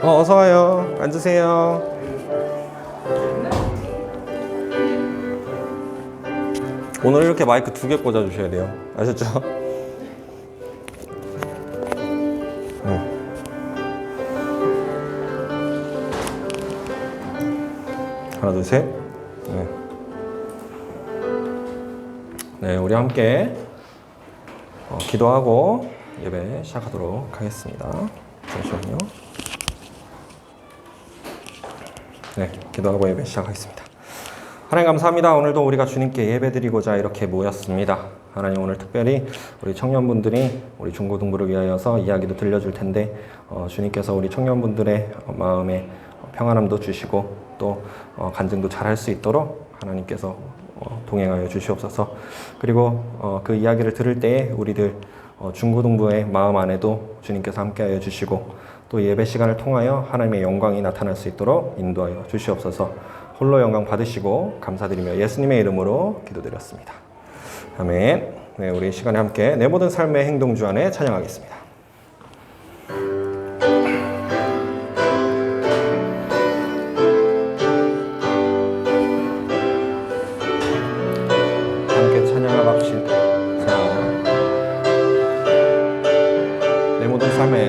어서 와요. 앉으세요. 오늘 이렇게 마이크 2개 꽂아주셔야 돼요. 아셨죠? 하나, 둘, 셋. 네, 우리 함께 기도하고 예배 시작하도록 하겠습니다. 잠시만요. 네, 기도하고 예배 시작하겠습니다. 하나님 감사합니다. 오늘도 우리가 주님께 예배드리고자 이렇게 모였습니다. 하나님 오늘 특별히 우리 청년분들이 우리 중고등부를 위하여서 이야기도 들려줄 텐데 주님께서 우리 청년분들의 마음에 평안함도 주시고 또 간증도 잘할 수 있도록 하나님께서 동행하여 주시옵소서. 그리고 그 이야기를 들을 때에 우리들 중고등부의 마음 안에도 주님께서 함께하여 주시고 또 예배 시간을 통하여 하나님의 영광이 나타날 수 있도록 인도하여 주시옵소서. 홀로 영광 받으시고 감사드리며 예수님의 이름으로 기도드렸습니다. 아멘. 네, 우리 시간에 함께 내 모든 삶의 행동주 안에 찬양하겠습니다. 함께 찬양합시다.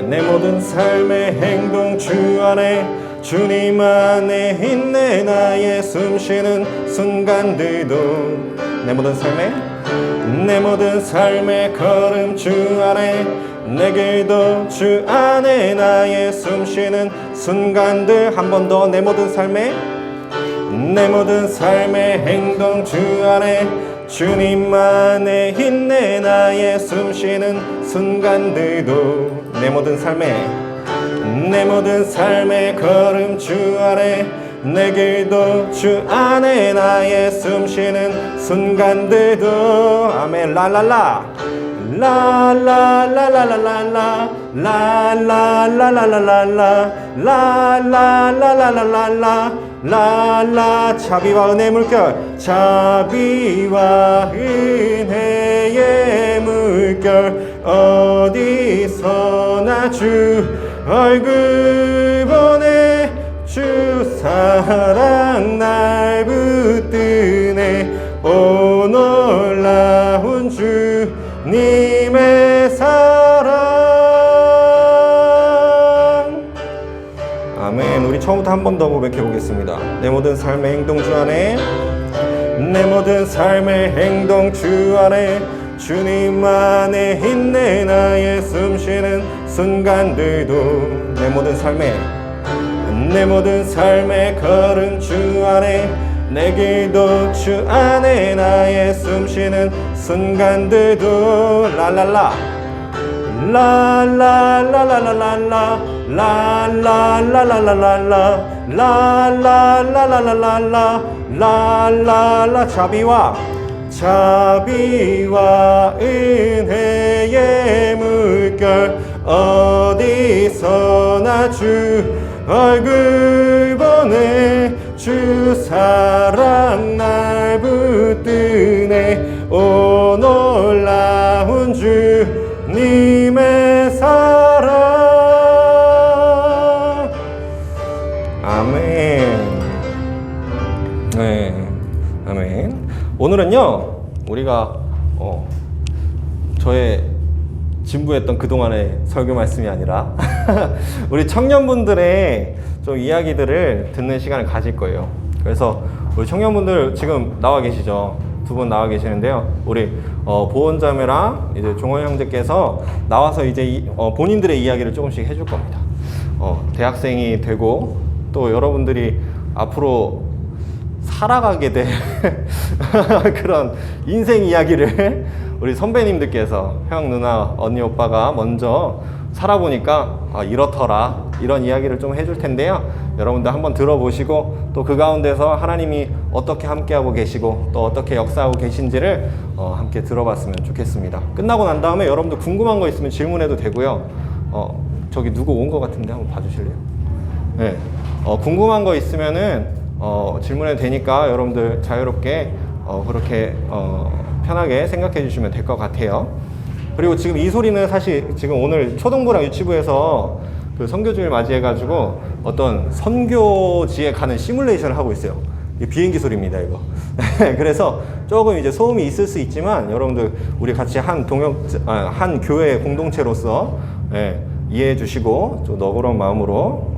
내 모든 삶의 행동 주 안에 주님 안에 있네. 나의 숨쉬는 순간들도 내 모든 삶의 걸음 주 안에 내 길도 주 안에 나의 숨쉬는 순간들 한 번 더 내 모든 삶의 행동 주 안에 주님 안에 있네. 나의 숨쉬는 순간들도 내 모든 삶의 걸음 주 안에 내 길도 주 안에 나의 숨쉬는 순간들도 아멘. 라라라 라라라라라라라 라라라라라라라 라라라라라라라 라라 자비와 은혜의 물결 자비와 은혜의 물결 어디서나 주 얼굴 보내 주 사랑 날 붙드네. 오 놀라운 주님의 사랑. 아멘. 우리 처음부터 한 번 더 고백해 보겠습니다. 내 모든 삶의 행동 주 안에 내 모든 삶의 행동 주 안에 주님 안에 있네. 나의 숨쉬는 순간들도 내 모든 삶의 걸음 주 안에 내 길도 주 안에 나의 숨쉬는 순간들도 라라라 라라라라라라라 라라라라라라라 라라라라라라라 라라라 자비와 은혜의 물결 어디서나 주 얼굴 보내 주 사랑 날 붙드네. 오 놀라운 주님의 사랑. 아멘. 네, 아멘. 오늘은요 우리가 저의 진부했던 그동안의 설교 말씀이 아니라 우리 청년분들의 좀 이야기들을 듣는 시간을 가질 거예요. 그래서 우리 청년분들 지금 나와 계시죠? 2분 나와 계시는데요. 우리 보온자매랑 이제 종원 형제께서 나와서 이제 본인들의 이야기를 조금씩 해줄 겁니다. 대학생이 되고 또 여러분들이 앞으로 살아가게 될 그런 인생 이야기를 우리 선배님들께서 형, 누나, 언니, 오빠가 먼저 살아보니까 이렇더라 이런 이야기를 좀 해줄 텐데요. 여러분들 한번 들어보시고 또 그 가운데서 하나님이 어떻게 함께하고 계시고 또 어떻게 역사하고 계신지를 함께 들어봤으면 좋겠습니다. 끝나고 난 다음에 여러분들 궁금한 거 있으면 질문해도 되고요. 저기 누구 온 거 같은데 한번 봐주실래요? 네. 궁금한 거 있으면은 질문해도 되니까 여러분들 자유롭게 그렇게 편하게 생각해 주시면 될 것 같아요. 그리고 지금 이 소리는 사실 지금 오늘 초등부랑 유치부에서 그 선교주를 맞이해가지고 어떤 선교지에 가는 시뮬레이션을 하고 있어요. 이게 비행기 소리입니다, 이거. 그래서 조금 이제 소음이 있을 수 있지만 여러분들 우리 같이 한 교회 공동체로서 이해해 주시고 좀 너그러운 마음으로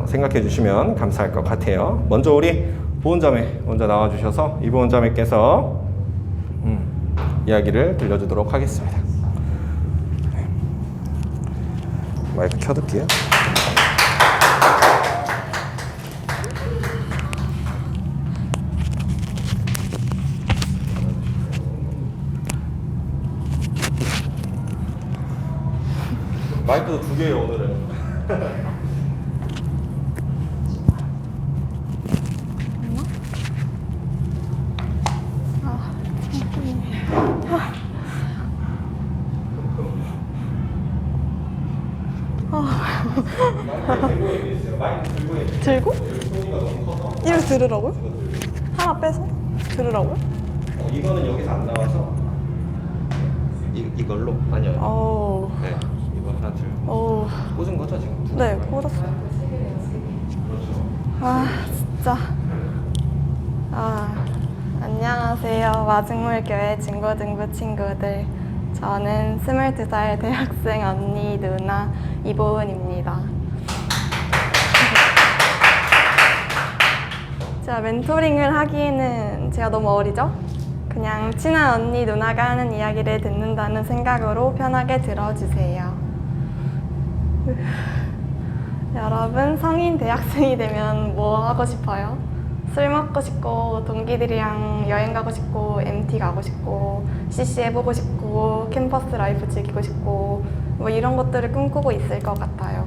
생각해 주시면 감사할 것 같아요. 먼저 우리 보훈자매 먼저 나와 주셔서 이 보훈자매께서 이야기를 들려주도록 하겠습니다. 마이크 켜둘게요. 마이크도 2개예요, 오늘은. 들고? 이렇게 들으라고요? 하나 빼서? 들으라고요? 이거는 여기서 안 나와서 이걸로? 아니요. 네, 이거 하나 들고. 꽂은 거죠 지금? 네, 꽂았어요. 아, 진짜. 안녕하세요. 마중물교회 중고등부 친구들. 저는 22살 대학생 언니 누나 이보은입니다. 제가 멘토링을 하기에는 제가 너무 어리죠? 그냥 친한 언니 누나가 하는 이야기를 듣는다는 생각으로 편하게 들어주세요. 여러분, 성인 대학생이 되면 뭐 하고 싶어요? 술 먹고 싶고, 동기들이랑 여행 가고 싶고, MT 가고 싶고, CC 해보고 싶고, 캠퍼스 라이프 즐기고 싶고, 뭐 이런 것들을 꿈꾸고 있을 것 같아요.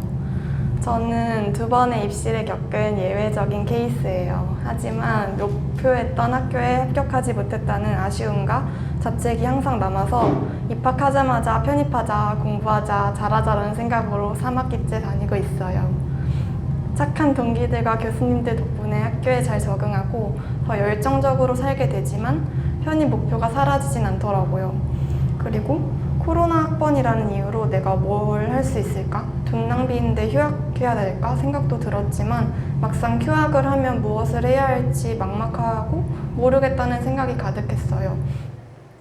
저는 2번의 입시를 겪은 예외적인 케이스예요. 하지만 목표했던 학교에 합격하지 못했다는 아쉬움과 자책이 항상 남아서 입학하자마자 편입하자, 공부하자, 잘하자라는 생각으로 3학기째 다니고 있어요. 착한 동기들과 교수님들 덕분에 학교에 잘 적응하고 더 열정적으로 살게 되지만 편입 목표가 사라지진 않더라고요. 그리고 코로나 학번이라는 이유로 내가 뭘 할 수 있을까? 돈 낭비인데 휴학해야 될까? 생각도 들었지만 막상 휴학을 하면 무엇을 해야 할지 막막하고 모르겠다는 생각이 가득했어요.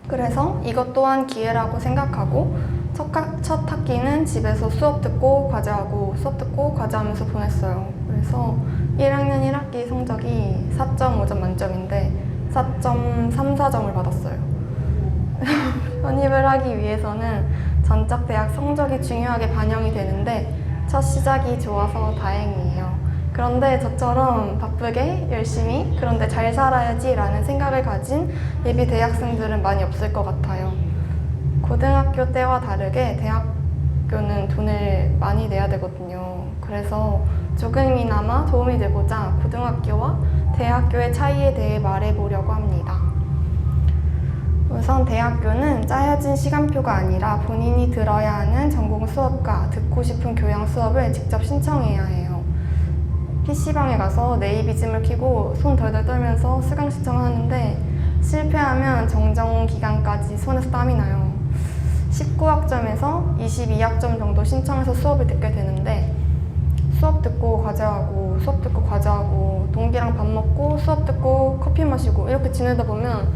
그래서 이것 또한 기회라고 생각하고 첫 학기는 집에서 수업 듣고 과제하고 수업 듣고 과제하면서 보냈어요. 그래서 1학년 1학기 성적이 4.5점 만점인데 4.34점을 받았어요. 편입을 하기 위해서는 전적 대학 성적이 중요하게 반영이 되는데 첫 시작이 좋아서 다행이에요. 그런데 저처럼 바쁘게 열심히 그런데 잘 살아야지 라는 생각을 가진 예비 대학생들은 많이 없을 것 같아요. 고등학교 때와 다르게 대학교는 돈을 많이 내야 되거든요. 그래서 조금이나마 도움이 되고자 고등학교와 대학교의 차이에 대해 말해보려고 합니다. 우선 대학교는 짜여진 시간표가 아니라 본인이 들어야 하는 전공 수업과 듣고 싶은 교양 수업을 직접 신청해야 해요. PC방에 가서 네이비즘을 켜고 손 덜덜 떨면서 수강 신청하는데 실패하면 정정 기간까지 손에서 땀이 나요. 19학점에서 22학점 정도 신청해서 수업을 듣게 되는데 수업 듣고 과제하고 수업 듣고 과제하고 동기랑 밥 먹고 수업 듣고 커피 마시고 이렇게 지내다 보면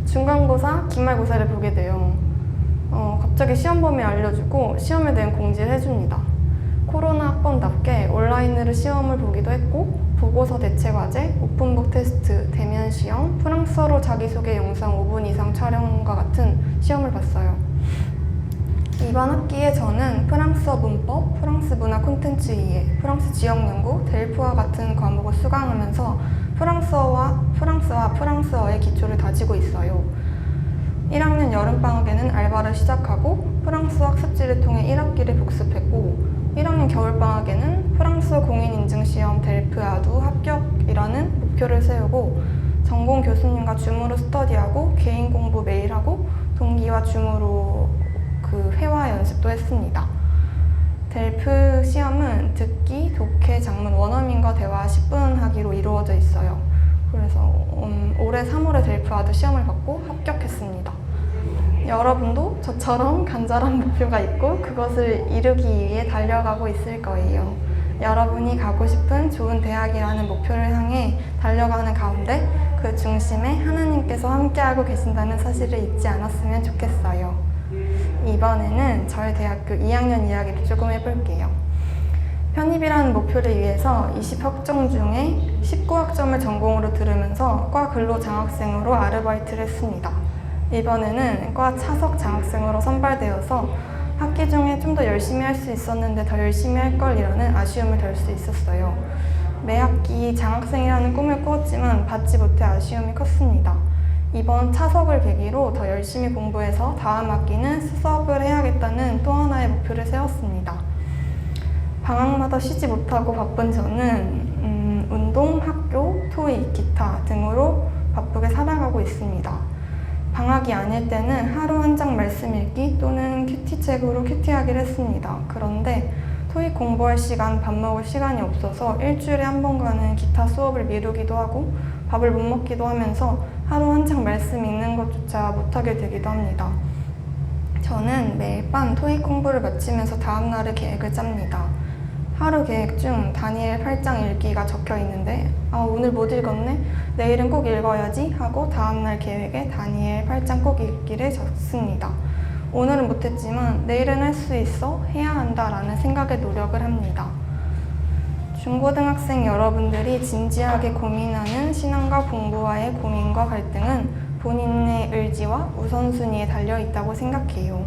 중간고사, 기말고사를 보게 돼요. 갑자기 시험 범위 알려주고 시험에 대한 공지를 해줍니다. 코로나 학번답게 온라인으로 시험을 보기도 했고 보고서 대체 과제, 오픈북 테스트, 대면 시험, 프랑스어로 자기소개 영상 5분 이상 촬영과 같은 시험을 봤어요. 이번 학기에 저는 프랑스어 문법, 프랑스 문화 콘텐츠 이해, 프랑스 지역 연구, 델프와 같은 과목을 수강하면서 프랑스어와 프랑스어의 기초를 다지고 있어요. 1학년 여름방학에는 알바를 시작하고 프랑스어 학습지를 통해 1학기를 복습했고 1학년 겨울방학에는 프랑스어 공인인증시험 델프아두 합격이라는 목표를 세우고 전공 교수님과 줌으로 스터디하고 개인 공부 매일 하고 동기와 줌으로 회화 연습도 했습니다. 델프 시험은 듣기, 독해, 작문, 원어민과 대화 10분 하기로 이루어져 있어요. 그래서 올해 3월에 델프아두 시험을 받고 합격했습니다. 여러분도 저처럼 간절한 목표가 있고 그것을 이루기 위해 달려가고 있을 거예요. 여러분이 가고 싶은 좋은 대학이라는 목표를 향해 달려가는 가운데 그 중심에 하나님께서 함께하고 계신다는 사실을 잊지 않았으면 좋겠어요. 이번에는 저희 대학교 2학년 이야기를 조금 해볼게요. 편입이라는 목표를 위해서 20학점 중에 19학점을 전공으로 들으면서 과 근로 장학생으로 아르바이트를 했습니다. 이번에는 과 차석 장학생으로 선발되어서 학기 중에 좀 더 열심히 할 수 있었는데 더 열심히 할 걸이라는 아쉬움을 덜 수 있었어요. 매 학기 장학생이라는 꿈을 꾸었지만 받지 못해 아쉬움이 컸습니다. 이번 차석을 계기로 더 열심히 공부해서 다음 학기는 수석을 해야겠다는 또 하나의 목표를 세웠습니다. 방학마다 쉬지 못하고 바쁜 저는 운동, 학교, 토익, 기타 등으로 바쁘게 살아가고 있습니다. 방학이 아닐 때는 하루 한 장 말씀 읽기 또는 큐티책으로 큐티하기를 했습니다. 그런데 토익 공부할 시간, 밥 먹을 시간이 없어서 일주일에 한 번 가는 기타 수업을 미루기도 하고 밥을 못 먹기도 하면서 하루 한 장 말씀 읽는 것조차 못하게 되기도 합니다. 저는 매일 밤 토익 공부를 마치면서 다음 날의 계획을 짭니다. 하루 계획 중 다니엘 8장 읽기가 적혀 있는데 오늘 못 읽었네? 내일은 꼭 읽어야지 하고 다음날 계획에 다니엘 8장 꼭 읽기를 적습니다. 오늘은 못했지만 내일은 할 수 있어 해야 한다라는 생각에 노력을 합니다. 중고등학생 여러분들이 진지하게 고민하는 신앙과 공부와의 고민과 갈등은 본인의 의지와 우선순위에 달려있다고 생각해요.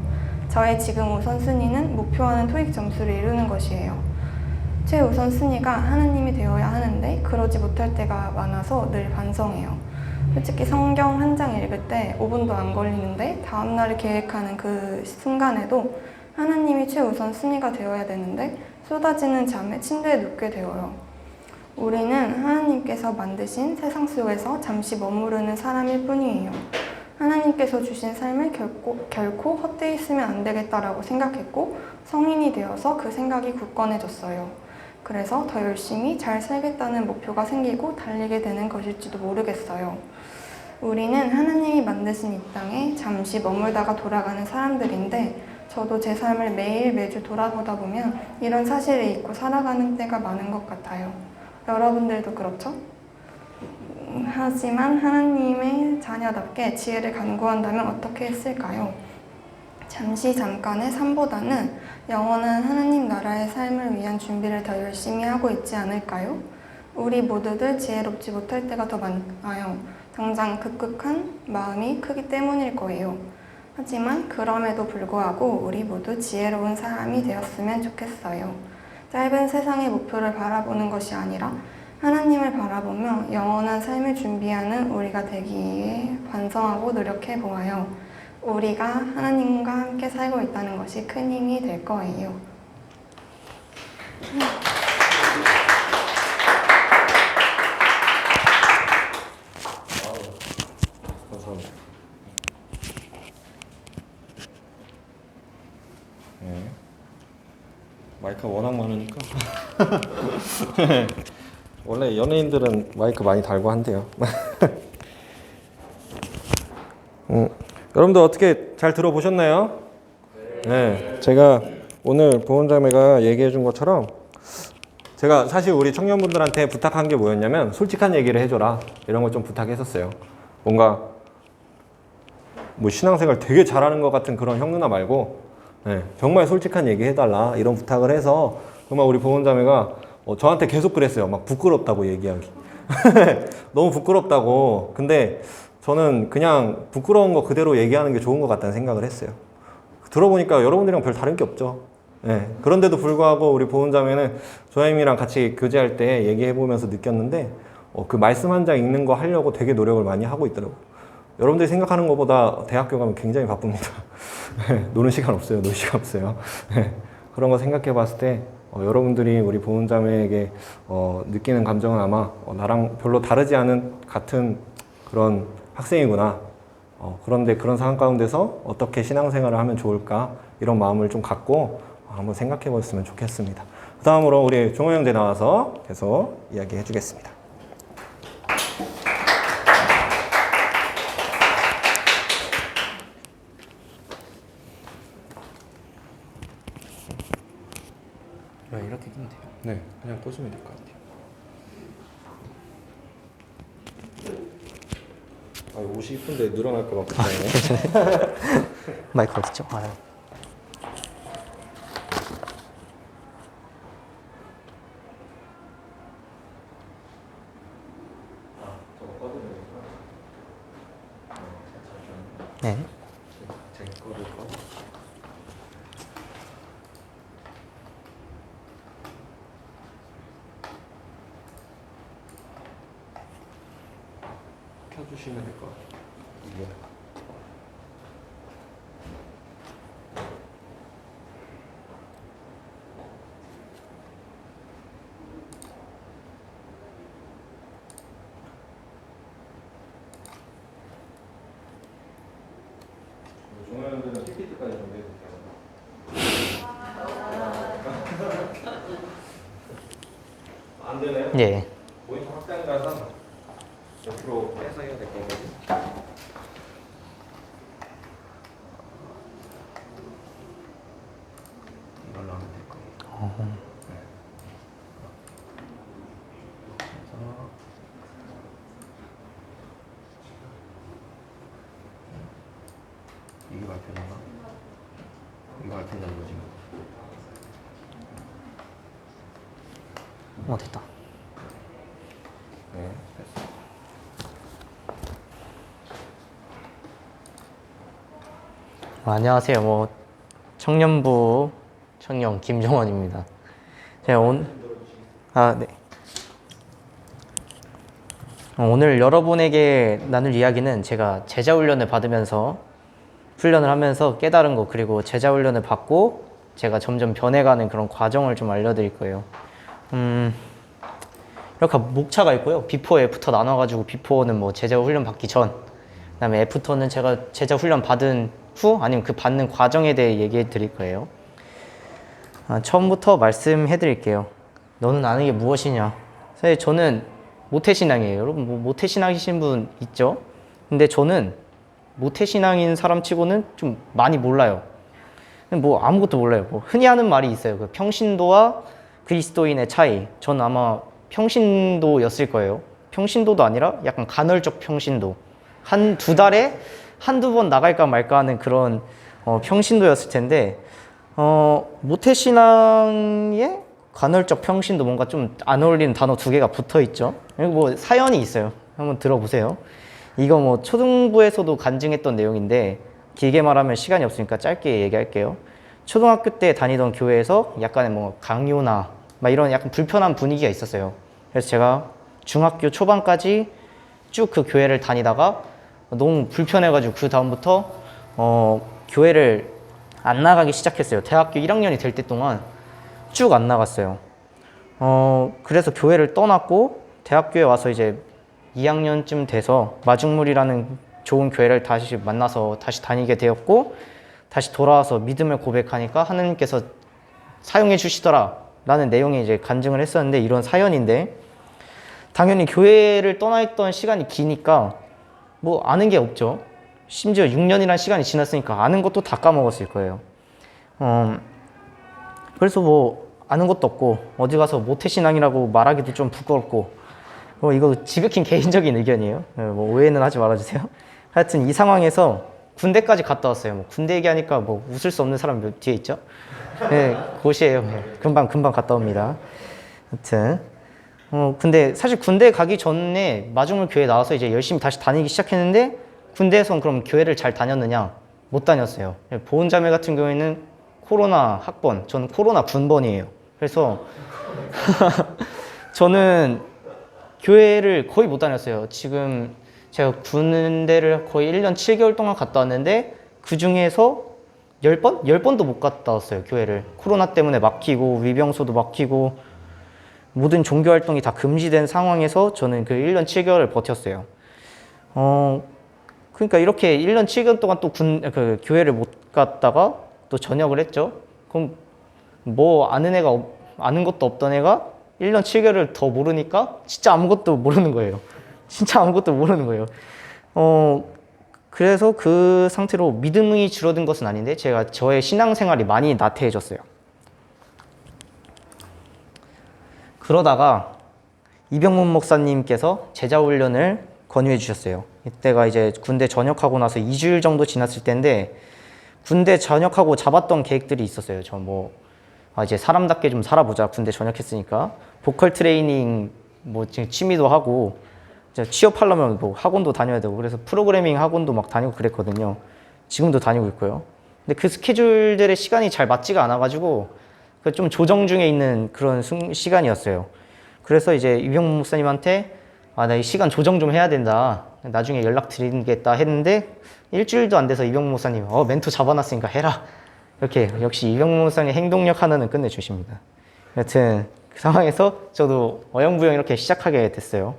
저의 지금 우선순위는 목표하는 토익 점수를 이루는 것이에요. 최우선 순위가 하느님이 되어야 하는데 그러지 못할 때가 많아서 늘 반성해요. 솔직히 성경 한 장 읽을 때 5분도 안 걸리는데 다음날을 계획하는 그 순간에도 하나님이 최우선 순위가 되어야 되는데 쏟아지는 잠에 침대에 눕게 되어요. 우리는 하나님께서 만드신 세상 속에서 잠시 머무르는 사람일 뿐이에요. 하나님께서 주신 삶을 결코 헛되이 쓰면 안 되겠다라고 생각했고 성인이 되어서 그 생각이 굳건해졌어요. 그래서 더 열심히 잘 살겠다는 목표가 생기고 달리게 되는 것일지도 모르겠어요. 우리는 하나님이 만드신 이 땅에 잠시 머물다가 돌아가는 사람들인데 저도 제 삶을 매주 돌아보다 보면 이런 사실을 잊고 살아가는 때가 많은 것 같아요. 여러분들도 그렇죠? 하지만 하나님의 자녀답게 지혜를 간구한다면 어떻게 했을까요? 잠깐의 삶보다는 영원한 하나님 나라의 삶을 위한 준비를 더 열심히 하고 있지 않을까요? 우리 모두들 지혜롭지 못할 때가 더 많아요. 당장 급급한 마음이 크기 때문일 거예요. 하지만 그럼에도 불구하고 우리 모두 지혜로운 사람이 되었으면 좋겠어요. 짧은 세상의 목표를 바라보는 것이 아니라 하나님을 바라보며 영원한 삶을 준비하는 우리가 되기 위해 반성하고 노력해 보아요. 우리가 하나님과 함께 살고 있다는 것이 큰 힘이 될 거예요. 감사합니다. 네. 마이크가 워낙 많으니까 원래 연예인들은 마이크 많이 달고 한대요. 여러분들 어떻게 잘 들어보셨나요? 네. 제가 오늘 보훈자매가 얘기해 준 것처럼 제가 사실 우리 청년분들한테 부탁한 게 뭐였냐면 솔직한 얘기를 해줘라 이런 걸 좀 부탁했었어요. 뭔가 뭐 신앙생활 되게 잘하는 것 같은 그런 형 누나 말고 정말 솔직한 얘기 해달라 이런 부탁을 해서 정말 우리 보훈자매가 저한테 계속 그랬어요. 막 부끄럽다고 얘기하기. 너무 부끄럽다고. 근데 저는 그냥 부끄러운 거 그대로 얘기하는 게 좋은 것 같다는 생각을 했어요. 들어보니까 여러분들이랑 별 다른 게 없죠. 그런데도 불구하고 우리 보훈자매는 조아임이랑 같이 교제할 때 얘기해보면서 느꼈는데 그 말씀 한 장 읽는 거 하려고 되게 노력을 많이 하고 있더라고요. 여러분들이 생각하는 것보다 대학교 가면 굉장히 바쁩니다. 노는 시간 없어요. 놀 시간 없어요. 그런 거 생각해 봤을 때 여러분들이 우리 보훈자매에게 느끼는 감정은 아마 나랑 별로 다르지 않은 같은 그런 학생이구나. 그런데 그런 상황 가운데서 어떻게 신앙생활을 하면 좋을까 이런 마음을 좀 갖고 한번 생각해 보셨으면 좋겠습니다. 그 다음으로 우리 종호 형제 나와서 계속 이야기해 주겠습니다. 네, 그냥 꽂으면 될 것 같아요. 아, 옷이 이쁜데 늘어날까 봐 걱정이네. 마이크 어딨죠? 저거 꺼드려야 되구나. 네. 제 거를 꺼. 켜주시면 될 것 같아요. 이게. 종료연들은 PPT까지 준비해줄게요. 안 되네요? 예. 모니터 확대한다서 옆으로 빼서 해야 될 거거든요. 이걸로 하면 될 거예요. 네. 그래서 이게 발표인가? 이거 발표인가 이거 지금? 됐다. 네, 됐어. 안녕하세요. 청년부 청년 김정원입니다. 제가 네. 오늘 여러분에게 나눌 이야기는 제가 제자 훈련을 받으면서 훈련을 하면서 깨달은 거, 그리고 제자 훈련을 받고 제가 점점 변해가는 그런 과정을 좀 알려드릴 거예요. 이렇게 목차가 있고요. 비포, 애프터 나눠가지고 비포는 제자 훈련 받기 전, 그다음에 애프터는 제가 제자 훈련 받은 후, 아니면 그 받는 과정에 대해 얘기해 드릴 거예요. 처음부터 말씀해 드릴게요. 너는 아는 게 무엇이냐? 사실 저는 모태신앙이에요. 여러분 모태신앙이신 분 있죠? 근데 저는 모태신앙인 사람 치고는 좀 많이 몰라요. 아무것도 몰라요. 흔히 하는 말이 있어요. 그 평신도와 그리스도인의 차이. 전 아마 평신도였을 거예요. 평신도도 아니라 약간 간헐적 평신도. 두 달에 한두 번 나갈까 말까 하는 그런 평신도였을 텐데, 모태신앙의 간헐적 평신도, 뭔가 좀 안 어울리는 단어 두 개가 붙어 있죠. 그리고 사연이 있어요. 한번 들어보세요. 이거 초등부에서도 간증했던 내용인데, 길게 말하면 시간이 없으니까 짧게 얘기할게요. 초등학교 때 다니던 교회에서 약간의 강요나 이런 약간 불편한 분위기가 있었어요. 그래서 제가 중학교 초반까지 쭉 그 교회를 다니다가 너무 불편해가지고 그 다음부터 교회를 안 나가기 시작했어요. 대학교 1학년이 될 때 동안 쭉 안 나갔어요. 그래서 교회를 떠났고 대학교에 와서 이제 2학년쯤 돼서 마중물이라는 좋은 교회를 다시 만나서 다시 다니게 되었고, 다시 돌아와서 믿음을 고백하니까 하느님께서 사용해 주시더라 라는 내용의 이제 간증을 했었는데, 이런 사연인데, 당연히 교회를 떠나 있던 시간이 기니까 아는 게 없죠. 심지어 6년이라는 시간이 지났으니까 아는 것도 다 까먹었을 거예요. 그래서 아는 것도 없고 어디 가서 모태신앙이라고 말하기도 좀 부끄럽고, 이거 지극히 개인적인 의견이에요. 오해는 하지 말아주세요. 하여튼 이 상황에서 군대까지 갔다 왔어요. 군대 얘기하니까 웃을 수 없는 사람 뒤에 있죠. 네, 곳이에요. 금방 갔다 옵니다. 하여튼 근데 사실 군대 가기 전에 마중물 교회 나와서 이제 열심히 다시 다니기 시작했는데, 군대에선 그럼 교회를 잘 다녔느냐? 못 다녔어요. 보훈자매 같은 경우에는 코로나 학번, 저는 코로나 군번이에요. 그래서 저는 교회를 거의 못 다녔어요. 지금 제가 군대를 거의 1년 7개월 동안 갔다 왔는데, 그 중에서 10번? 10번도 못 갔다 왔어요, 교회를. 코로나 때문에 막히고 위병소도 막히고 모든 종교 활동이 다 금지된 상황에서 저는 그 1년 7개월을 버텼어요. 그러니까 이렇게 1년 7개월 동안 또 교회를 못 갔다가 또 전역을 했죠. 그럼 아는 것도 없던 애가 1년 7개월을 더 모르니까 진짜 아무것도 모르는 거예요. 진짜 아무것도 모르는 거예요. 그래서 그 상태로 믿음이 줄어든 것은 아닌데, 저의 신앙생활이 많이 나태해졌어요. 그러다가 이병문 목사님께서 제자 훈련을 권유해 주셨어요. 이때가 이제 군대 전역하고 나서 2주일 정도 지났을 때인데 군대 전역하고 잡았던 계획들이 있었어요. 저 뭐 이제 사람답게 좀 살아보자. 군대 전역했으니까 보컬 트레이닝 뭐 지금 취미도 하고 이제 취업하려면 뭐 학원도 다녀야 되고 그래서 프로그래밍 학원도 막 다니고 그랬거든요. 지금도 다니고 있고요. 근데 그 스케줄들의 시간이 잘 맞지가 않아가지고 좀 조정 중에 있는 그런 시간이었어요. 그래서 이제 이병문 목사님한테 나 이 시간 조정 좀 해야 된다. 나중에 연락 드리겠다 했는데 일주일도 안 돼서 이병문 목사님 멘토 잡아놨으니까 해라. 이렇게 역시 이병문 목사님 행동력 하나는 끝내주십니다. 여튼 그 상황에서 저도 어영부영 이렇게 시작하게 됐어요.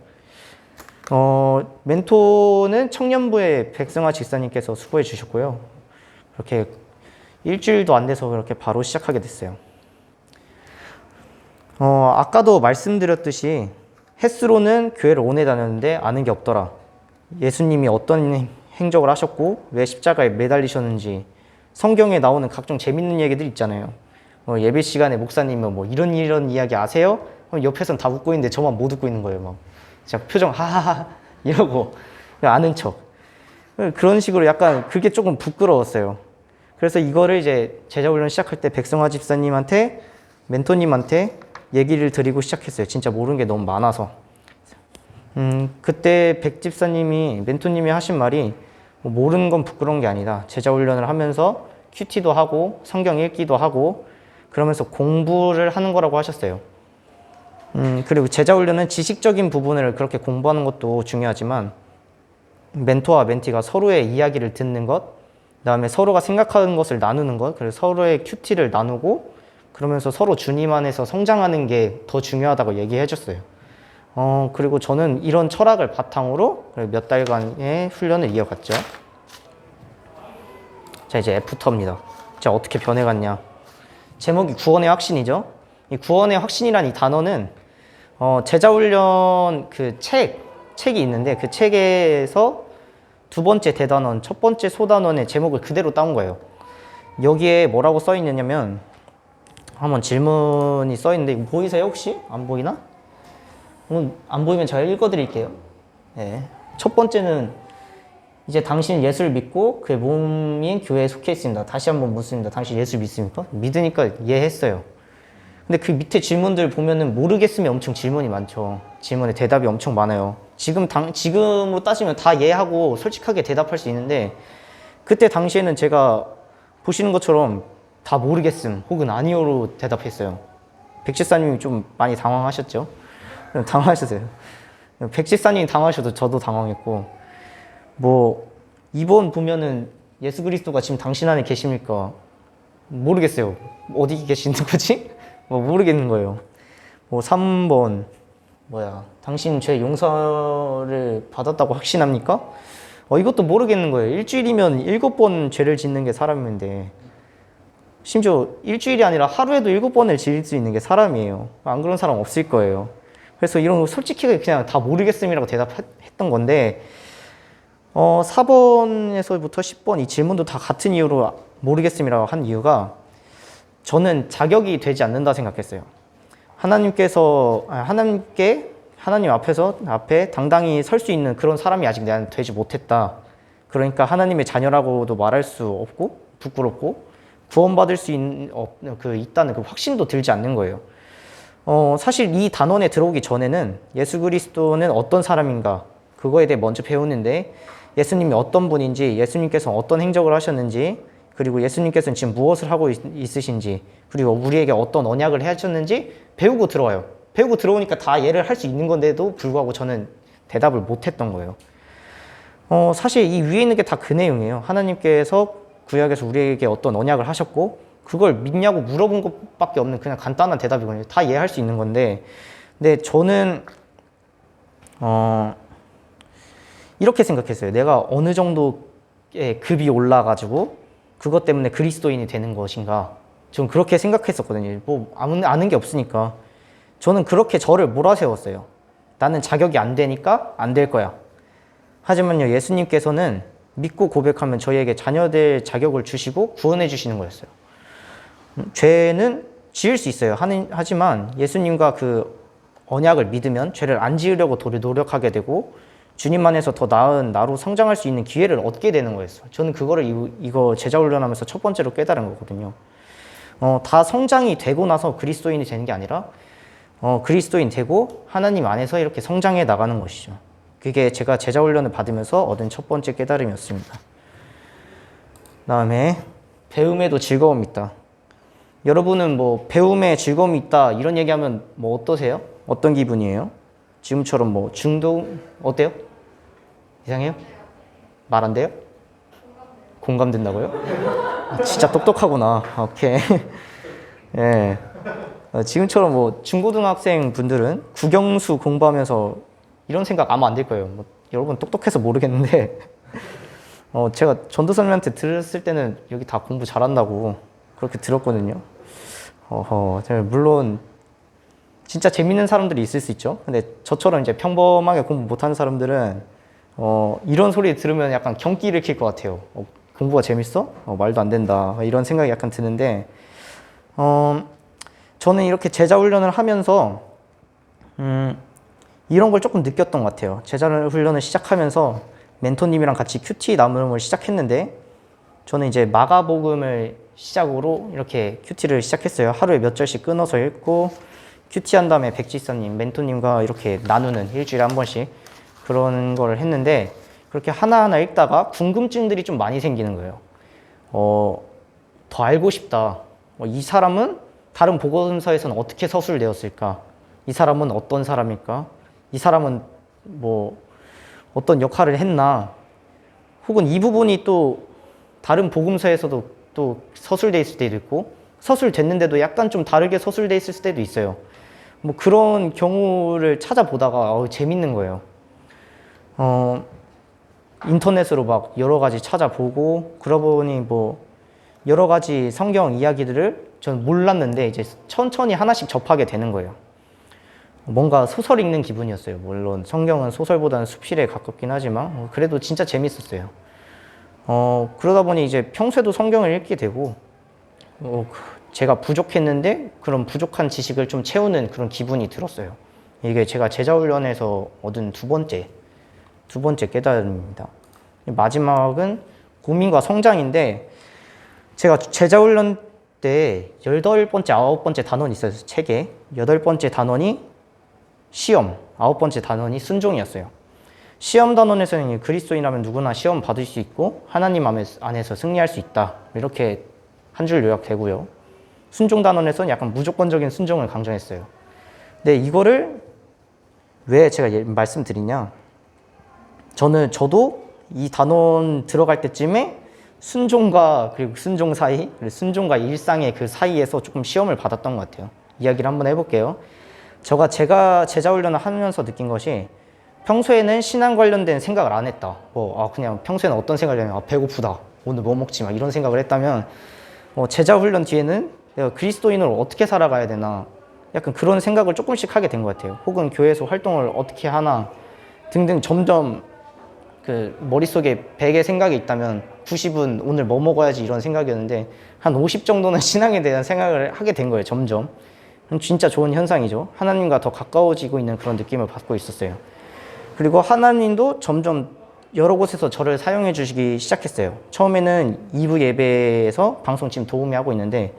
멘토는 청년부의 백승화 집사님께서 수고해 주셨고요. 그렇게 일주일도 안 돼서 그렇게 바로 시작하게 됐어요. 아까도 말씀드렸듯이 햇수로는 교회를 오래 다녔는데 아는 게 없더라. 예수님이 어떤 행적을 하셨고 왜 십자가에 매달리셨는지 성경에 나오는 각종 재밌는 얘기들 있잖아요. 예배 시간에 목사님은 뭐 이런 이야기 아세요? 옆에선 다 웃고 있는데 저만 못 웃고 있는 거예요. 막 진짜 표정 하하하 이러고 아는 척. 그런 식으로 약간 그게 조금 부끄러웠어요. 그래서 이거를 이제 제자훈련 시작할 때 백성화 집사님한테 멘토님한테 얘기를 드리고 시작했어요. 진짜 모르는 게 너무 많아서. 그때 백 집사님이 멘토님이 하신 말이 뭐 모르는 건 부끄러운 게 아니다. 제자훈련을 하면서 큐티도 하고 성경 읽기도 하고 그러면서 공부를 하는 거라고 하셨어요. 그리고 제자훈련은 지식적인 부분을 그렇게 공부하는 것도 중요하지만 멘토와 멘티가 서로의 이야기를 듣는 것, 그다음에 서로가 생각하는 것을 나누는 것, 그리고 서로의 큐티를 나누고 그러면서 서로 주님 안에서 성장하는 게 더 중요하다고 얘기해 줬어요. 그리고 저는 이런 철학을 바탕으로 몇 달간의 훈련을 이어갔죠. 자, 이제 애프터입니다. 자, 어떻게 변해갔냐. 제목이 구원의 확신이죠. 이 구원의 확신이란 이 단어는 제자훈련 그 책이 있는데 그 책에서 두 번째 대단원, 첫 번째 소단원의 제목을 그대로 따온 거예요. 여기에 뭐라고 써 있느냐면 한번 질문이 써 있는데 이거 보이세요 혹시? 안 보이나? 안 보이면 제가 읽어드릴게요. 네. 첫 번째는 이제 당신 예수를 믿고 그의 몸인 교회에 속해 있습니다. 다시 한번 묻습니다. 당신 예수 믿습니까? 믿으니까 예 했어요. 근데 그 밑에 질문들 보면은 모르겠으면 엄청 질문이 많죠. 질문에 대답이 엄청 많아요. 지금으로 따지면 다 예 하고 솔직하게 대답할 수 있는데 그때 당시에는 제가 보시는 것처럼 다 모르겠음 혹은 아니요로 대답했어요. 백지사님이 좀 많이 당황하셨죠? 당황하셨어요. 백지사님이 당황하셔도 저도 당황했고 뭐 2번 보면은 예수 그리스도가 지금 당신 안에 계십니까? 모르겠어요. 어디 계시는 거지? 뭐 모르겠는 거예요. 뭐 3번 당신 죄 용서를 받았다고 확신합니까? 이것도 모르겠는 거예요. 일주일이면 7번 죄를 짓는 게 사람인데 심지어 일주일이 아니라 하루에도 7번을 지을 수 있는 게 사람이에요. 안 그런 사람 없을 거예요. 그래서 이런 거 솔직히 그냥 다 모르겠음이라고 대답했던 건데 4번에서부터 10번 이 질문도 다 같은 이유로 모르겠음이라고 한 이유가 저는 자격이 되지 않는다 생각했어요. 하나님 앞에 당당히 설 수 있는 그런 사람이 아직 내가 되지 못했다. 그러니까 하나님의 자녀라고도 말할 수 없고 부끄럽고 구원받을 수 있다는 그 확신도 들지 않는 거예요. 사실 이 단원에 들어오기 전에는 예수 그리스도는 어떤 사람인가 그거에 대해 먼저 배우는데 예수님이 어떤 분인지, 예수님께서 어떤 행적을 하셨는지, 그리고 예수님께서는 지금 무엇을 하고 있으신지, 그리고 우리에게 어떤 언약을 하셨는지 배우고 들어와요. 배우고 들어오니까 다 이해를 할 수 있는 건데도 불구하고 저는 대답을 못했던 거예요. 사실 이 위에 있는 게 다 그 내용이에요. 하나님께서 구약에서 우리에게 어떤 언약을 하셨고 그걸 믿냐고 물어본 것밖에 없는 그냥 간단한 대답이거든요. 다 이해할 수 있는 건데 근데 저는 이렇게 생각했어요. 내가 어느 정도의 급이 올라가지고 그것 때문에 그리스도인이 되는 것인가. 전 그렇게 생각했었거든요. 뭐 아는 게 없으니까. 저는 그렇게 저를 몰아세웠어요. 나는 자격이 안 되니까 안 될 거야. 하지만요, 예수님께서는 믿고 고백하면 저희에게 자녀될 자격을 주시고 구원해 주시는 거였어요. 죄는 지을 수 있어요. 하지만 예수님과 그 언약을 믿으면 죄를 안 지으려고 노력하게 되고 주님 안에서 더 나은 나로 성장할 수 있는 기회를 얻게 되는 거였어요. 저는 그거를 이거 제자 훈련하면서 첫 번째로 깨달은 거거든요. 다 성장이 되고 나서 그리스도인이 되는 게 아니라 그리스도인 되고 하나님 안에서 이렇게 성장해 나가는 것이죠. 그게 제가 제자 훈련을 받으면서 얻은 첫 번째 깨달음이었습니다. 다음에 배움에도 즐거움이 있다. 여러분은 뭐 배움에 즐거움이 있다 이런 얘기하면 뭐 어떠세요? 어떤 기분이에요? 지금처럼 뭐 중독 어때요? 이상해요? 말 안 돼요? 공감된다고요? 아, 진짜 똑똑하구나. 오케이. 예. 지금처럼 뭐 중고등학생 분들은 국영수 공부하면서 이런 생각 아마 안 들 거예요. 뭐 여러분 똑똑해서 모르겠는데 제가 전도사님한테 들었을 때는 여기 다 공부 잘한다고 그렇게 들었거든요. 물론 진짜 재밌는 사람들이 있을 수 있죠. 근데 저처럼 이제 평범하게 공부 못하는 사람들은 이런 소리 들으면 약간 경기를 킬 것 같아요. 공부가 재밌어? 말도 안 된다. 이런 생각이 약간 드는데 저는 이렇게 제자 훈련을 하면서 이런 걸 조금 느꼈던 것 같아요. 제자 훈련을 시작하면서 멘토님이랑 같이 큐티 나눔을 시작했는데 저는 이제 마가복음을 시작으로 이렇게 큐티를 시작했어요. 하루에 몇 절씩 끊어서 읽고 큐티 한 다음에 백지사님, 멘토님과 이렇게 나누는 일주일에 한 번씩 그런 거를 했는데 그렇게 하나하나 읽다가 궁금증들이 좀 많이 생기는 거예요. 더 알고 싶다. 이 사람은 다른 복음서에서는 어떻게 서술되었을까? 이 사람은 어떤 사람일까? 이 사람은 뭐 어떤 역할을 했나? 혹은 이 부분이 또 다른 복음서에서도 또 서술돼 있을 때도 있고 서술됐는데도 약간 좀 다르게 서술돼 있을 때도 있어요. 뭐 그런 경우를 찾아보다가 재밌는 거예요. 인터넷으로 막 여러 가지 찾아보고 그러고 보니 뭐 여러 가지 성경 이야기들을 전 몰랐는데 이제 천천히 하나씩 접하게 되는 거예요. 뭔가 소설 읽는 기분이었어요. 물론 성경은 소설보다는 수필에 가깝긴 하지만 그래도 진짜 재밌었어요. 그러다 보니 이제 평소에도 성경을 읽게 되고 제가 부족했는데 그런 부족한 지식을 좀 채우는 그런 기분이 들었어요. 이게 제가 제자훈련에서 얻은 두 번째 깨달음입니다. 마지막은 고민과 성장인데 제가 제자훈련 때 8번째, 9번째 단원이 있어요. 책에 8번째 단원이 시험, 9번째 단원이 순종이었어요. 시험 단원에서는 그리스도인이라면 누구나 시험 받을 수 있고 하나님 안에서 승리할 수 있다. 이렇게 한 줄 요약되고요. 순종 단원에서는 약간 무조건적인 순종을 강조했어요. 근데 이거를 왜 제가 말씀드리냐? 저도 이 단원 들어갈 때쯤에 순종과 그리고 순종 사이, 순종과 일상의 그 사이에서 조금 시험을 받았던 것 같아요. 이야기를 한번 해볼게요. 제가 제자훈련을 하면서 느낀 것이 평소에는 신앙 관련된 생각을 안 했다. 그냥 평소에는 어떤 생각을 하냐면 배고프다. 오늘 뭐 먹지? 막 이런 생각을 했다면 제자훈련 뒤에는 내가 그리스도인으로 어떻게 살아가야 되나 약간 그런 생각을 조금씩 하게 된 것 같아요. 혹은 교회에서 활동을 어떻게 하나 등등 점점 그 머릿속에 100의 생각이 있다면 90은 오늘 뭐 먹어야지 이런 생각이었는데 한 50 정도는 신앙에 대한 생각을 하게 된 거예요. 점점. 진짜 좋은 현상이죠. 하나님과 더 가까워지고 있는 그런 느낌을 받고 있었어요. 그리고 하나님도 점점 여러 곳에서 저를 사용해 주시기 시작했어요. 처음에는 2부 예배에서 방송 지금 도우미 하고 있는데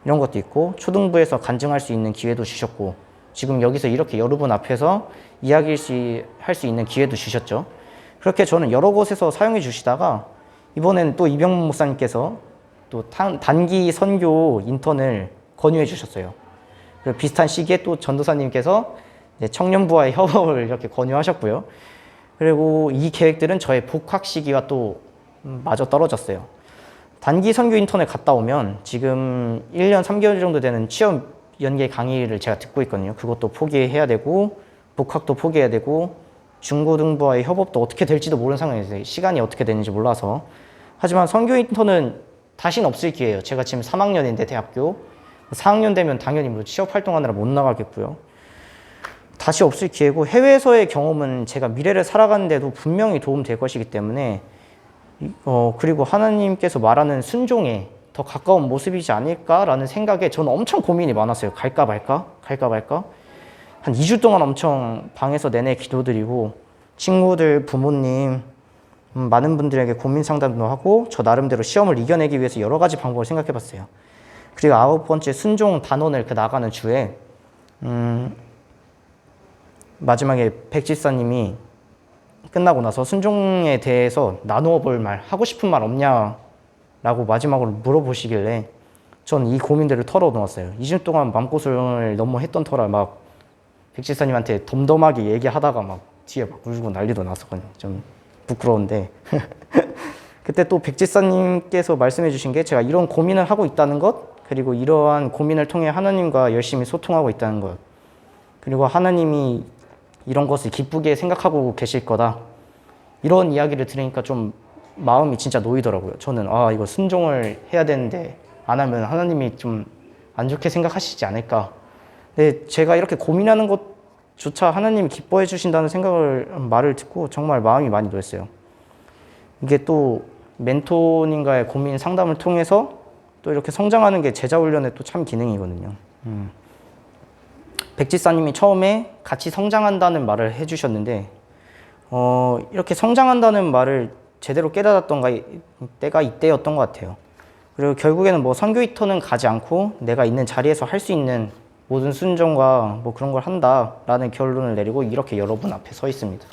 이런 것도 있고 초등부에서 간증할 수 있는 기회도 주셨고 지금 여기서 이렇게 여러분 앞에서 이야기할 수 있는 기회도 주셨죠. 그렇게 저는 여러 곳에서 사용해 주시다가 이번에는 또 이병문 목사님께서 또 단기 선교 인턴을 권유해 주셨어요. 비슷한 시기에 또 전도사님께서 청년부와의 협업을 이렇게 권유하셨고요. 그리고 이 계획들은 저의 복학 시기와 또 마저 떨어졌어요. 단기 선교 인턴을 갔다 오면 지금 1년 3개월 정도 되는 취업 연계 강의를 제가 듣고 있거든요. 그것도 포기해야 되고 복학도 포기해야 되고 중고등부와의 협업도 어떻게 될지도 모르는 상황이었어요. 시간이 어떻게 되는지 몰라서. 하지만 선교 인턴은 다시는 없을 기회예요. 제가 지금 3학년인데 대학교 4학년 되면 당연히 뭐 취업 활동하느라 못 나가겠고요. 다시 없을 기회고 해외에서의 경험은 제가 미래를 살아가는데도 분명히 도움될 것이기 때문에 그리고 하나님께서 말하는 순종에 더 가까운 모습이지 않을까라는 생각에 저는 엄청 고민이 많았어요. 갈까 말까? 갈까 말까? 한 2주 동안 엄청 방에서 내내 기도드리고 친구들, 부모님, 많은 분들에게 고민 상담도 하고 저 나름대로 시험을 이겨내기 위해서 여러 가지 방법을 생각해 봤어요. 그리고 9번째 순종 단원을 그 나가는 주에 마지막에 백지사님이 끝나고 나서 순종에 대해서 나누어 볼 말, 하고 싶은 말 없냐라고 마지막으로 물어보시길래 전 이 고민들을 털어놓았어요. 2주 동안 마음고생을 너무 했던 터라 막 백지사님한테 덤덤하게 얘기하다가 막 뒤에 막 울고 난리도 났었거든요. 좀 부끄러운데 그때 또 백지사님께서 말씀해 주신 게 제가 이런 고민을 하고 있다는 것, 그리고 이러한 고민을 통해 하나님과 열심히 소통하고 있다는 것, 그리고 하나님이 이런 것을 기쁘게 생각하고 계실 거다, 이런 이야기를 들으니까 좀 마음이 진짜 놓이더라고요. 저는 이거 순종을 해야 되는데 안 하면 하나님이 좀 안 좋게 생각하시지 않을까. 근데 제가 이렇게 고민하는 것조차 하나님이 기뻐해 주신다는 말을 듣고 정말 마음이 많이 놓였어요. 이게 또 멘토님과의 고민 상담을 통해서 또 이렇게 성장하는 게 제자 훈련의 또 참 기능이거든요. 백지사님이 처음에 같이 성장한다는 말을 해주셨는데 이렇게 성장한다는 말을 제대로 깨달았던 때가 이때였던 것 같아요. 그리고 결국에는 뭐 선교이터는 가지 않고 내가 있는 자리에서 할 수 있는 모든 순종과 뭐 그런 걸 한다라는 결론을 내리고 이렇게 여러분 앞에 서 있습니다.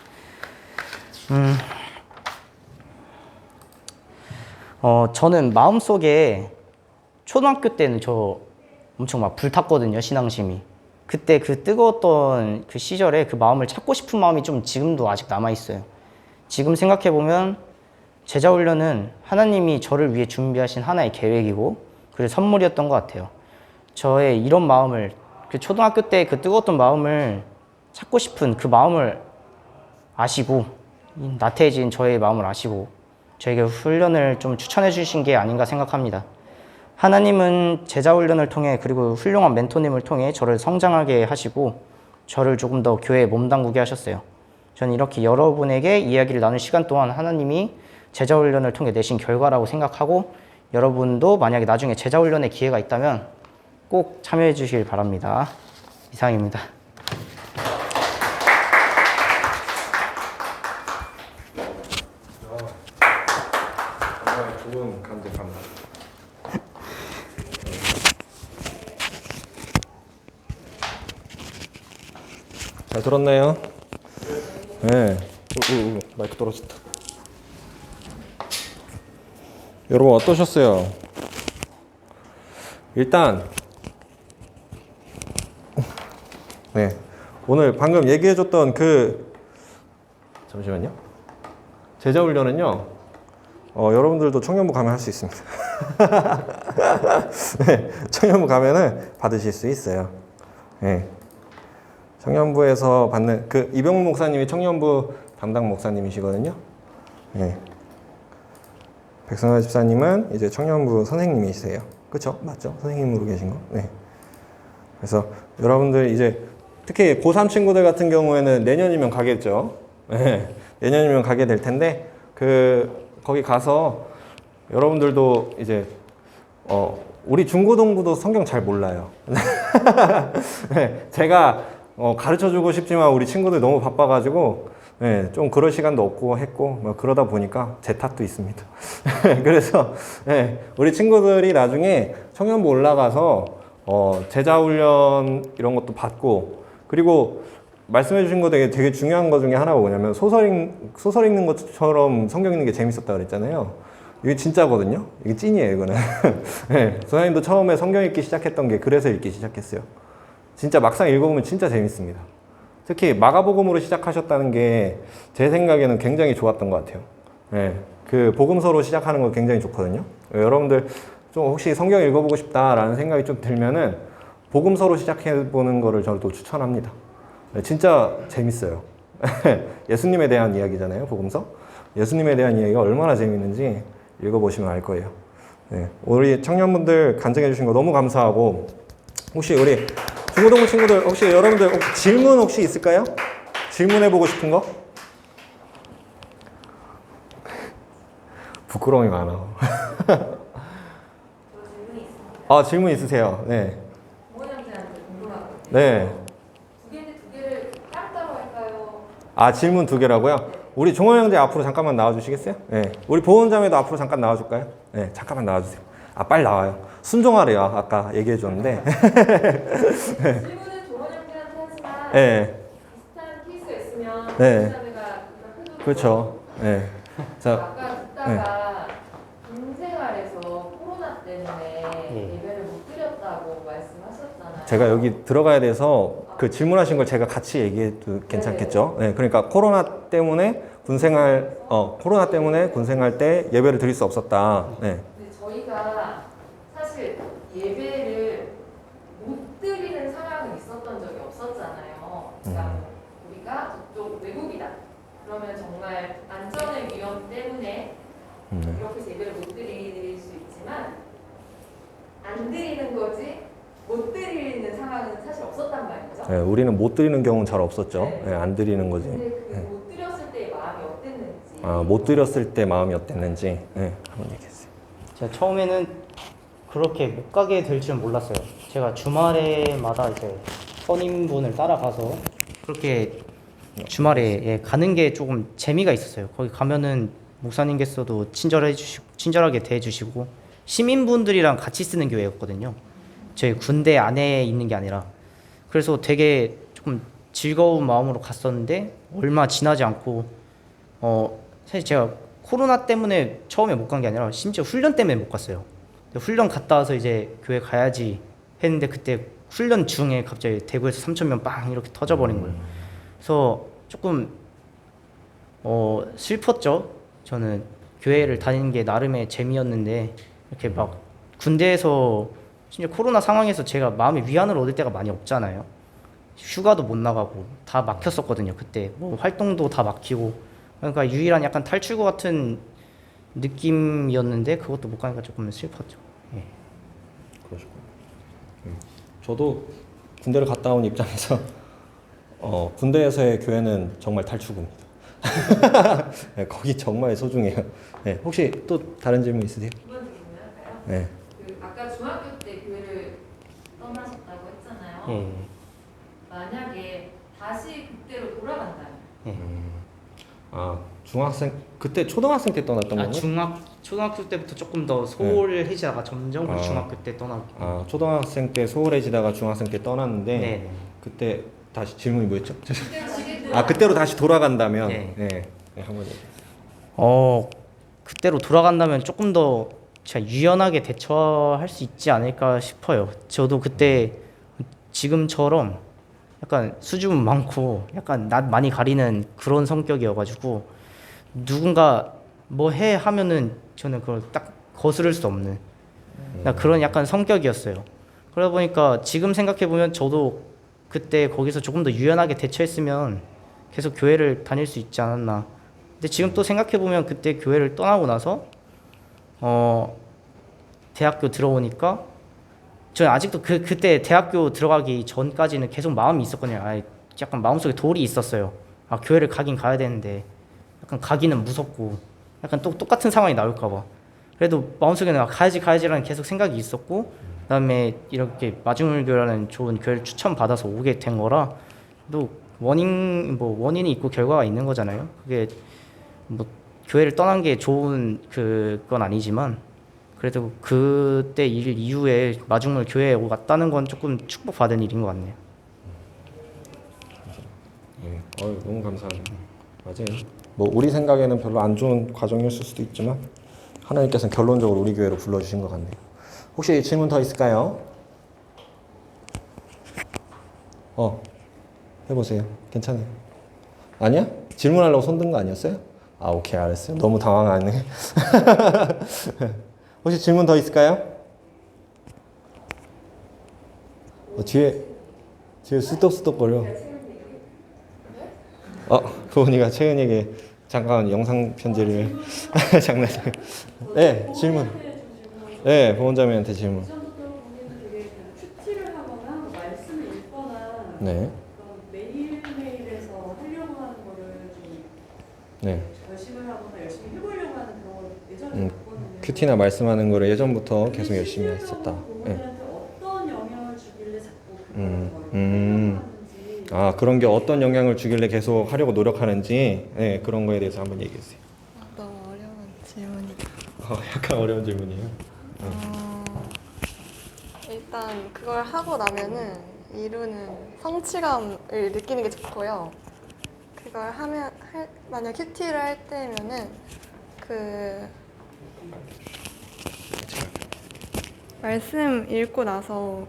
저는 마음속에 초등학교 때는 저 엄청 막 불탔거든요, 신앙심이. 그때 그 뜨거웠던 그 시절에 그 마음을 찾고 싶은 마음이 좀 지금도 아직 남아있어요. 지금 생각해보면 제자훈련은 하나님이 저를 위해 준비하신 하나의 계획이고 그리고 선물이었던 것 같아요. 저의 이런 마음을, 그 초등학교 때 그 뜨거웠던 마음을 찾고 싶은 그 마음을 아시고, 나태해진 저의 마음을 아시고 저에게 훈련을 좀 추천해 주신 게 아닌가 생각합니다. 하나님은 제자훈련을 통해 그리고 훌륭한 멘토님을 통해 저를 성장하게 하시고 저를 조금 더 교회에 몸담그게 하셨어요. 저는 이렇게 여러분에게 이야기를 나눌 시간 동안 하나님이 제자훈련을 통해 내신 결과라고 생각하고, 여러분도 만약에 나중에 제자훈련의 기회가 있다면 꼭 참여해 주시길 바랍니다. 이상입니다. 정말 좋은 감독합니다. 잘 들었나요? 네. 마이크 떨어졌다. 여러분 어떠셨어요? 일단 네, 오늘 방금 얘기해줬던 잠시만요. 제자훈련은요, 여러분들도 청년부 가면 할 수 있습니다. 네, 청년부 가면은 받으실 수 있어요. 네. 청년부에서 받는 이병무 목사님이 청년부 담당 목사님이시거든요. 네. 백성화 집사님은 이제 청년부 선생님이세요. 그렇죠? 맞죠? 선생님으로 계신 거. 네. 그래서 여러분들 이제 특히 고3 친구들 같은 경우에는 내년이면 가겠죠. 네. 내년이면 가게 될 텐데 거기 가서 여러분들도 이제 우리 중고등부도 성경 잘 몰라요. 네. 제가 가르쳐주고 싶지만 우리 친구들 너무 바빠가지고 네, 좀 그럴 시간도 없고 했고 뭐 그러다 보니까 제 탓도 있습니다. 그래서 네, 우리 친구들이 나중에 청년부 올라가서 제자훈련 이런 것도 받고, 그리고 말씀해 주신 거 되게 중요한 거 중에 하나가 뭐냐면 소설 읽는 것처럼 성경 읽는 게 재밌었다 그랬잖아요. 이게 진짜거든요. 이게 찐이에요, 이거는. 네, 선생님도 처음에 성경 읽기 시작했던 게 그래서 읽기 시작했어요. 진짜 막상 읽어보면 진짜 재밌습니다. 특히 마가복음으로 시작하셨다는 게 제 생각에는 굉장히 좋았던 것 같아요. 네, 그 복음서로 시작하는 거 굉장히 좋거든요. 여러분들 좀 혹시 성경 읽어보고 싶다라는 생각이 좀 들면은 복음서로 시작해보는 거를 저도 추천합니다. 네, 진짜 재밌어요. 예수님에 대한 이야기잖아요, 복음서. 예수님에 대한 이야기가 얼마나 재밌는지 읽어보시면 알 거예요. 네, 우리 청년분들 간증해 주신 거 너무 감사하고, 혹시 우리 중고등부 친구들 혹시 여러분들 질문 혹시 있을까요? 질문해보고 싶은 거? 부끄러움이 많아. 질문이 있습니다. 질문 있으세요? 네. 부모님들한테 궁금하거든요. 네. 국외대 아, 질문 두 개라고요? 우리 종원 형제 앞으로 잠깐만 나와주시겠어요? 네. 우리 보훈자매도 앞으로 잠깐 나와줄까요? 네, 잠깐만 나와주세요. 아, 빨리 나와요. 순종하래요. 아까 얘기해줬는데. 질문은 조원 형제한테 하지만 네. 비슷한 케이스가 있으면 네. 보훈자매가 그렇죠. 네. 자, 아까 듣다가 군생활에서 코로나 때문에 예. 예배를 못 드렸다고 말씀하셨잖아요. 제가 여기 들어가야 돼서 그 질문하신 걸 제가 같이 얘기해도 괜찮겠죠? 네, 그러니까 코로나 때문에 코로나 때문에 군생활 때 예배를 드릴 수 없었다. 네. 근데 저희가 사실 예배를 못 드리는 상황은 있었던 적이 없었잖아요. 그러니까 우리가 저쪽 외국이다. 그러면 정말 안전의 위험 때문에 이렇게 해서 예배를 못 드릴 수 있지만 안 드리는 거지 못 드리는 상황은 사실 없었단 말이죠. 네, 우리는 못 드리는 경우는 잘 없었죠. 네. 네, 안 드리는 거지. 근데 그 네. 못 드렸을 때의 마음이 어땠는지. 아, 못 드렸을 때 마음이 어땠는지. 네, 한번 얘기해주세요. 제가 처음에는 그렇게 못 가게 될 줄은 몰랐어요. 제가 주말에마다 이제 선임분을 따라가서 그렇게 주말에 예, 가는 게 조금 재미가 있었어요. 거기 가면은 목사님께서도 친절하게 대해주시고 시민분들이랑 같이 쓰는 교회였거든요. 저희 군대 안에 있는 게 아니라. 그래서 되게 조금 즐거운 마음으로 갔었는데 얼마 지나지 않고 사실 제가 코로나 때문에 처음에 못 간 게 아니라 심지어 훈련 때문에 못 갔어요. 훈련 갔다 와서 이제 교회 가야지 했는데 그때 훈련 중에 갑자기 대구에서 3,000명 빵 이렇게 터져버린 거예요. 그래서 조금 슬펐죠. 저는 교회를 다니는 게 나름의 재미였는데 이렇게 막 군대에서 심지어 코로나 상황에서 제가 마음의 위안을 얻을 때가 많이 없잖아요. 휴가도 못 나가고 다 막혔었거든요. 그때 뭐 활동도 다 막히고 그러니까 유일한 약간 탈출구 같은 느낌이었는데 그것도 못 가니까 조금 슬펐죠. 예. 그러시군요. 저도 군대를 갔다 온 입장에서 군대에서의 교회는 정말 탈출구입니다. 네, 거기 정말 소중해요. 네, 혹시 또 다른 질문 있으세요? 두 번째 질문 할까요? 네. 그 아까 중학교 때 교회를 떠나셨다고 했잖아요. 예. 만약에 다시 그때로 돌아간다면 아, 그때 초등학생 때 떠났던 건가요? 초등학교 때부터 조금 더 소홀해지다가 점점 우리 중학교 때 떠나고. 아, 초등학생 때 소홀해지다가 중학생 때 떠났는데 네. 그때 다시 질문이 뭐였죠? 그때 아, 그때로 다시 돌아간다면 네. 네, 한번 얘기해주세요. 그때로 돌아간다면 조금 더 제가 유연하게 대처할 수 있지 않을까 싶어요. 저도 그때 지금처럼 약간 수줍음 많고 약간 낯 많이 가리는 그런 성격이어가지고 누군가 뭐 해 하면은 저는 그걸 딱 거스를 수 없는 그런 약간 성격이었어요. 그러다 보니까 지금 생각해 보면 저도 그때 거기서 조금 더 유연하게 대처했으면 계속 교회를 다닐 수 있지 않았나. 근데 지금 또 생각해 보면 그때 교회를 떠나고 나서 대학교 들어오니까 저는 아직도 그때 대학교 들어가기 전까지는 계속 마음이 있었거든요. 약간 마음속에 돌이 있었어요. 아, 교회를 가긴 가야 되는데 약간 가기는 무섭고 약간 또 똑같은 상황이 나올까 봐. 그래도 마음속에는 가야지라는 계속 생각이 있었고 그다음에 이렇게 마중물교라는 좋은 교회를 추천받아서 오게 된 거라 또 원인이 있고 결과가 있는 거잖아요. 그게 뭐 교회를 떠난 게 좋은 그건 아니지만 그래도 그때 일 이후에 마중물 교회에 왔다는 건 조금 축복받은 일인 것 같네요. 네, 너무 감사합니다. 맞아요. 뭐 우리 생각에는 별로 안 좋은 과정이었을 수도 있지만 하나님께서는 결론적으로 우리 교회로 불러주신 것 같네요. 혹시 질문 더 있을까요? 해보세요. 괜찮아요. 아니야? 질문하려고 손 든 거 아니었어요? 아, 오케이, 알았어요. 너무 당황하네. 혹시 질문 더 있을까요? 뒤에 수덕수덕거려. 부은이가 채은이에게 잠깐 영상 편지를 장난쳐요. 네, 질문. 네, 보훈자매한테 질문. 이전부터 본인은 되게 큐티를 하거나 말씀을 읽거나 네, 그런 매일매일에서 하려고 하는 거를 좀 네. 결심을 하거나 열심히 해보려고 하는 그런 걸 예전에 봤거든요. 큐티나 말씀하는 거를 예전부터 계속 열심히 했었다. 네. 부모님한테 어떤 영향을 주길래 자꾸 음, 그런 걸 하려고 하는지 아, 그런 게 어떤 영향을 주길래 계속 하려고 노력하는지, 네, 그런 거에 대해서 한번 얘기해 주세요. 너무 어려운 질문이다. 약간 어려운 질문이에요. 일단 그걸 하고 나면은 이루는 성취감을 느끼는 게 좋고요. 그걸 하면 만약 큐티를 할 때면은 그 말씀 읽고 나서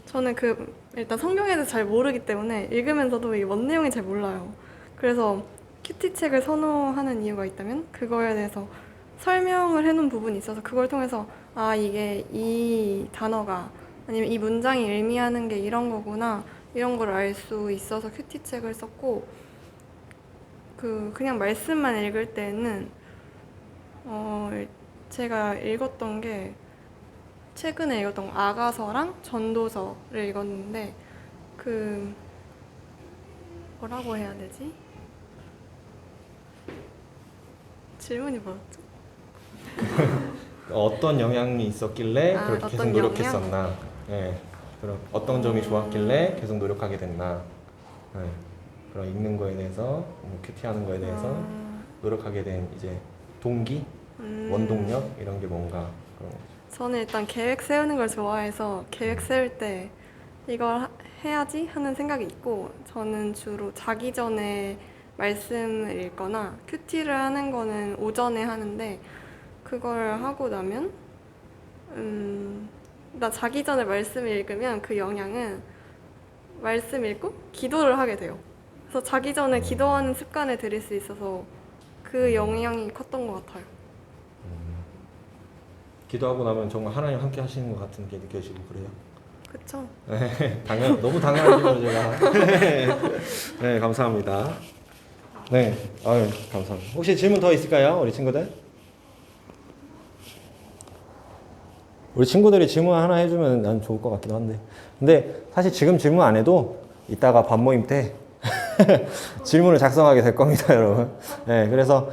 저는 일단 성경에 대해서 잘 모르기 때문에 읽으면서도 이 원 내용이 잘 몰라요. 그래서 큐티 책을 선호하는 이유가 있다면 그거에 대해서 설명을 해놓은 부분이 있어서 그걸 통해서 아, 이게 이 단어가 아니면 이 문장이 의미하는 게 이런 거구나, 이런 걸 알 수 있어서 큐티 책을 썼고, 그냥 말씀만 읽을 때는 제가 읽었던 게 최근에 읽었던 아가서랑 전도서를 읽었는데 뭐라고 해야 되지? 질문이 뭐였죠? 어떤 영향이 있었길래 아, 그렇게 계속 어떤 노력했었나? 네. 그럼 어떤 점이 좋았길래 계속 노력하게 됐나? 네. 그런 읽는 거에 대해서, 큐티하는 거에 대해서 노력하게 된 이제 동기, 원동력 이런 게 뭔가 그런 거죠. 저는 일단 계획 세우는 걸 좋아해서 계획 세울 때 이걸 해야지 하는 생각이 있고, 저는 주로 자기 전에 말씀을 읽거나 큐티를 하는 거는 오전에 하는데, 그걸 하고 나면 나 자기 전에 말씀을 읽으면 그 영향은 말씀 읽고 기도를 하게 돼요. 그래서 자기 전에 기도하는 습관을 들일 수 있어서 그 영향이 컸던 것 같아요. 기도하고 나면 정말 하나님 함께 하시는 것 같은 게 느껴지고 그래요. 그쵸? 네, 너무 당연하죠 제가. 네, 감사합니다. 네, 아유, 감사합니다. 혹시 질문 더 있을까요, 우리 친구들? 우리 친구들이 질문 하나 해주면 난 좋을 것 같기도 한데, 근데 사실 지금 질문 안 해도 이따가 밥 모임 때 질문을 작성하게 될 겁니다, 여러분. 네, 그래서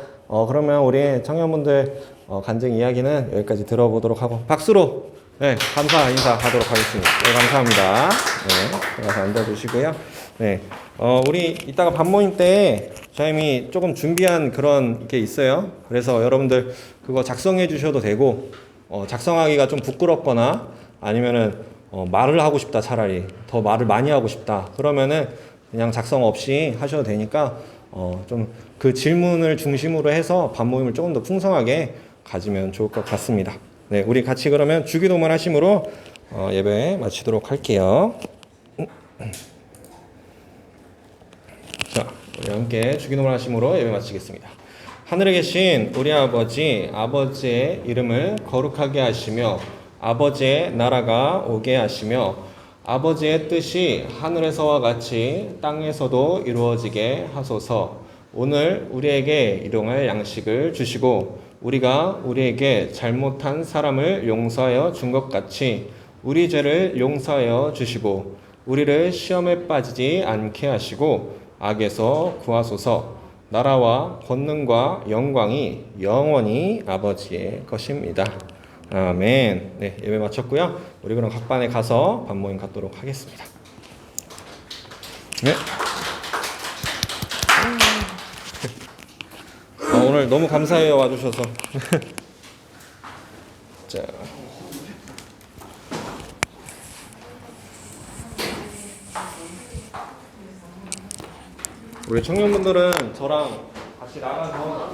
그러면 우리 청년분들 간증 이야기는 여기까지 들어보도록 하고 박수로 네, 감사 인사하도록 하겠습니다. 네, 감사합니다. 네, 들어가서 앉아주시고요. 네, 우리 이따가 밥 모임 때 저희이 조금 준비한 그런 게 있어요. 그래서 여러분들 그거 작성해 주셔도 되고, 작성하기가 좀 부끄럽거나 아니면은 말을 하고 싶다, 차라리 더 말을 많이 하고 싶다, 그러면은 그냥 작성 없이 하셔도 되니까 좀 그 질문을 중심으로 해서 밥 모임을 조금 더 풍성하게 가지면 좋을 것 같습니다. 네, 우리 같이 그러면 주기도문 하심으로 예배 마치도록 할게요. 자, 우리 함께 주기도문 하심으로 예배 마치겠습니다. 하늘에 계신 우리 아버지의 이름을 거룩하게 하시며 아버지의 나라가 오게 하시며 아버지의 뜻이 하늘에서와 같이 땅에서도 이루어지게 하소서. 오늘 우리에게 일용할 양식을 주시고 우리가 우리에게 잘못한 사람을 용서하여 준 것 같이 우리 죄를 용서하여 주시고 우리를 시험에 빠지지 않게 하시고 악에서 구하소서. 나라와 권능과 영광이 영원히 아버지의 것입니다. 아멘. 네, 예배 마쳤고요. 우리 그럼 각 반에 가서 밥 모임 갖도록 하겠습니다. 네. 오늘 너무 감사해요, 와주셔서. 자. 우리 청년분들은 저랑 같이 나가서